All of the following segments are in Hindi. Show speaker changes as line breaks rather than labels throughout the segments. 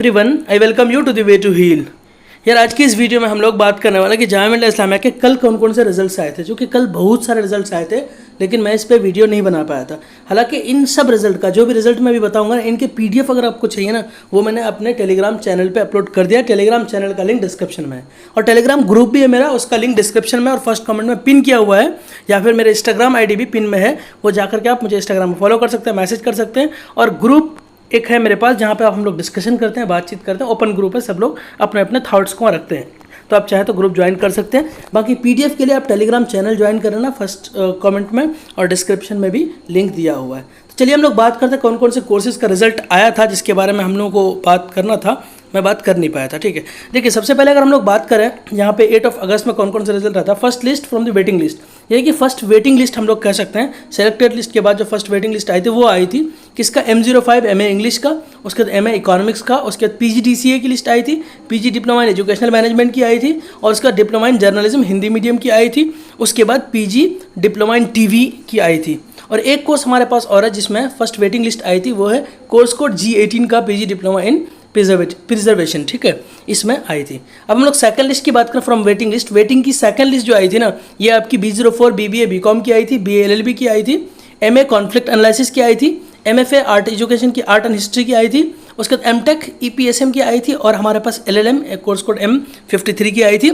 Everyone, I welcome you to the way to heal. यार आज की इस वीडियो में हम लोग बात करने वाले कि जामिया मिल्लिया इस्लामिया के कल कौन कौन से रिजल्ट्स आए थे, जो कि कल बहुत सारे रिजल्ट्स आए थे, लेकिन मैं इस पर वीडियो नहीं बना पाया था। हालांकि इन सब रिजल्ट का जो भी रिजल्ट मैं भी बताऊंगा, इनके पीडीएफ अगर आपको चाहिए ना, वो मैंने अपने टेलीग्राम चैनल पे अपलोड कर दिया। टेलीग्राम चैनल का लिंक डिस्क्रिप्शन में है और टेलीग्राम ग्रुप भी है मेरा, उसका लिंक डिस्क्रिप्शन में और फर्स्ट कमेंट में पिन किया हुआ है, या फिर मेरे इंस्टाग्राम आईडी भी पिन में है। वो जाकर के आप मुझे इंस्टाग्राम में फॉलो कर सकते हैं, मैसेज कर सकते हैं। और ग्रुप एक है मेरे पास जहाँ पे आप हम लोग डिस्कशन करते हैं, बातचीत करते हैं। ओपन ग्रुप है, सब लोग अपने अपने थॉट्स को रखते हैं, तो आप चाहे तो ग्रुप ज्वाइन कर सकते हैं। बाकी पीडीएफ के लिए आप टेलीग्राम चैनल ज्वाइन कर लेना, फर्स्ट कमेंट में और डिस्क्रिप्शन में भी लिंक दिया हुआ है। तो चलिए हम लोग बात करते हैं कौन कौन से कोर्सेज का रिजल्ट आया था, जिसके बारे में हम लोगों को बात करना था, मैं बात कर नहीं पाया था। ठीक है, देखिए सबसे पहले अगर हम लोग बात करें यहाँ पे 8 अगस्त में कौन कौन सा रिजल्ट आता है। First list from the waiting list, यानी कि फर्स्ट वेटिंग लिस्ट हम लोग कह सकते हैं। सेलेक्टेड लिस्ट के बाद जो फर्स्ट वेटिंग लिस्ट आई थी वो आई थी किसका, M05 MA इंग्लिश का, उसके बाद MA इकोनॉमिक्स का, उसके बाद PGDCA की लिस्ट आई थी, PG diploma in educational management की आई थी, और उसका diploma in journalism Hindi medium की आई थी। उसके बाद PG डिप्लोमा इन TV की आई थी। और एक कोर्स हमारे पास और है जिसमें फर्स्ट वेटिंग लिस्ट आई थी, वो है कोर्स कोड G18 का, PG डिप्लोमा इन प्रिजर्वेशन। ठीक है, इसमें आई थी। अब हम लोग सेकंड लिस्ट की बात करें फ्रॉम वेटिंग लिस्ट। वेटिंग की सेकंड लिस्ट जो आई थी ना, ये आपकी B04 BBA BCom की आई थी, BA LLB की आई थी, MA कॉन्फ्लिक्ट एनालिसिस की आई थी, MFA आर्ट एजुकेशन की, आर्ट एंड हिस्ट्री की आई थी, उसके बाद MTech EPSM की आई थी, और हमारे पास LLM कोर्स कोड M53 की आई थी,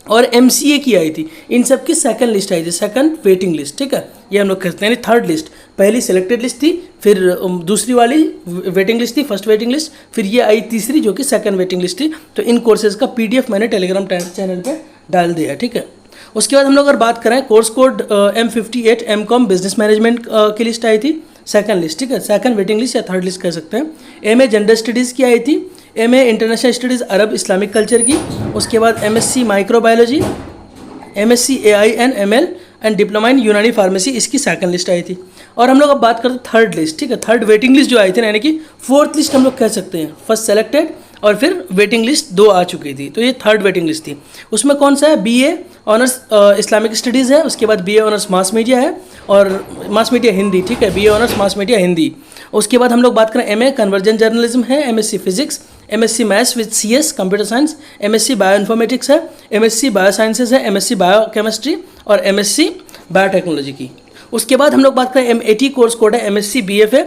और MCA की आई थी। इन सब की सेकंड लिस्ट आई थी, सेकंड वेटिंग लिस्ट। ठीक है, ये हम लोग कहते हैं थर्ड लिस्ट। पहली सिलेक्टेड लिस्ट थी, फिर दूसरी वाली वेटिंग लिस्ट थी, फर्स्ट वेटिंग लिस्ट, फिर ये आई तीसरी जो कि सेकंड वेटिंग लिस्ट थी। तो इन कोर्सेज का PDF मैंने टेलीग्राम चैनल पे डाल दिया। ठीक है, उसके बाद हम लोग अगर बात करें course code M58 MCom business management की लिस्ट आई थी, सेकंड लिस्ट। ठीक है, सेकंड वेटिंग लिस्ट या थर्ड लिस्ट कह सकते हैं। MA जेंडर स्टडीज़ की आई थी, MA इंटरनेशनल स्टडीज़ अरब इस्लामिक कल्चर की, उसके बाद MSc microbiology, MSc AIN ML and diploma in यूनानी फार्मेसी, इसकी सेकंड लिस्ट आई थी। और हम लोग अब बात करते हैं थर्ड लिस्ट। ठीक है, थर्ड वेटिंग लिस्ट जो आई थी ना, यानी कि फोर्थ लिस्ट हम लोग कह सकते हैं। फर्स्ट सेलेक्टेड और फिर वेटिंग लिस्ट 2 आ चुकी थी, तो ये थर्ड वेटिंग लिस्ट थी। उसमें कौन सा है, BA ऑनर्स इस्लामिक स्टडीज़ है, उसके बाद BA ऑनर्स मास मीडिया है, और मास मीडिया हिंदी। ठीक है, BA honours mass media Hindi. उसके बाद हम लोग बात करें MA कन्वर्जेंट जर्नलिज्म है, MSc physics, MSc maths with CS computer science, MSc bio informatics है, MSc बायो साइंसेज है, MSc बायो केमिस्ट्री, और MSc बायोटेक्नोलॉजी की। उसके बाद हम लोग बात करें M80 कोर्स कोड है, MSc BFA।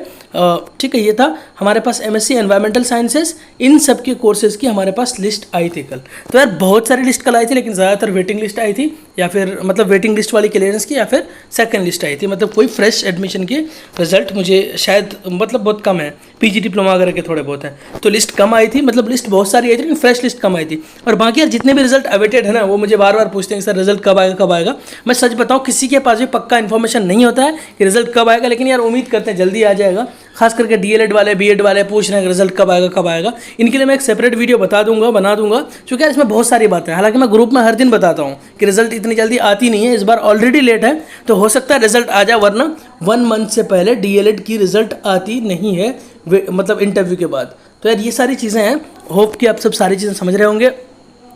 ठीक है, ये था हमारे पास MSc एनवायरमेंटल साइंसेस। इन सब के कोर्सेज की हमारे पास लिस्ट आई थी कल। तो यार बहुत सारी लिस्ट कल आई थी, लेकिन ज़्यादातर वेटिंग लिस्ट आई थी, या फिर मतलब वेटिंग लिस्ट वाली क्लियरेंस की, या फिर सेकंड लिस्ट आई थी। मतलब कोई फ्रेश एडमिशन के रिजल्ट मुझे शायद मतलब बहुत कम है, PG डिप्लोमा वगैरह के थोड़े बहुत हैं, तो लिस्ट कम आई थी। मतलब लिस्ट बहुत सारी आई थी, लेकिन फ्रेश लिस्ट कम आई थी। और बाकी यार जितने भी रिजल्ट अवेटेड है ना, वो मुझे बार बार पूछते हैं सर रिजल्ट कब आएगा कब आएगा। मैं सच बताऊँ, किसी के पास भी पक्का इन्फॉर्मेशन नहीं होता है कि रिजल्ट कब आएगा, लेकिन यार उम्मीद करते हैं जल्दी आ जाएगा। खास करके DLED वाले BEd वाले पूछ रहे हैं रिजल्ट कब आएगा कब आएगा। इनके लिए मैं एक सेपरेट वीडियो बना दूंगा, क्योंकि इसमें बहुत सारी बातें हैं। हालांकि मैं ग्रुप में हर दिन बताता हूँ कि रिजल्ट इतनी जल्दी आती नहीं है, इस बार ऑलरेडी लेट है, तो हो सकता है रिजल्ट आ जाए, वरना 1 मंथ से पहले DLED की रिजल्ट आती नहीं है, मतलब इंटरव्यू के बाद। तो यार ये सारी चीज़ें हैं, होप कि आप सब सारी चीज़ें समझ रहे होंगे।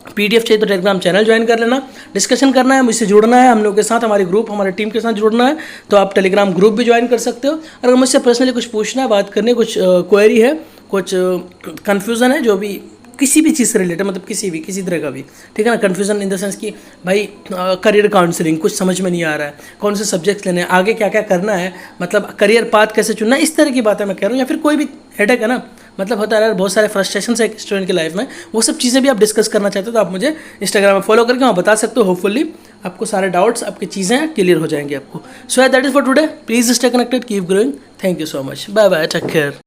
PDF चाहिए तो टेलीग्राम चैनल ज्वाइन कर लेना, डिस्कशन करना है, मुझसे जुड़ना है, हम लोग के साथ, हमारे ग्रुप, हमारे टीम के साथ जुड़ना है, तो आप टेलीग्राम ग्रुप भी ज्वाइन कर सकते हो। अगर मुझसे पर्सनली कुछ पूछना है, बात करनी है, कुछ क्वेरी है, कुछ कन्फ्यूज़न है, जो भी किसी भी चीज़ से रिलेटेड, मतलब किसी तरह का भी, ठीक है ना। कन्फ्यूज़न इन द सेंस कि भाई करियर काउंसलिंग कुछ समझ में नहीं आ रहा है, कौन से सब्जेक्ट्स लेने हैं, आगे क्या क्या करना है, मतलब करियर पाथ कैसे चुनना है, इस तरह की बातें मैं कह रहा हूँ। या फिर कोई भी हेडेक है ना, मतलब होता है यार बहुत सारे फ्रस्ट्रेशन है एक स्टूडेंट की लाइफ में, वो सब चीज़ें भी आप डिस्कस करना चाहते हो तो आप मुझे इंस्टाग्राम में फॉलो करके वहाँ बता सकते हो। होपफुली आपको सारे डाउट्स, आपकी चीज़ें क्लियर हो जाएंगी आपको। So that is for today, please stay connected, keep growing, thank you so much, bye bye, take care.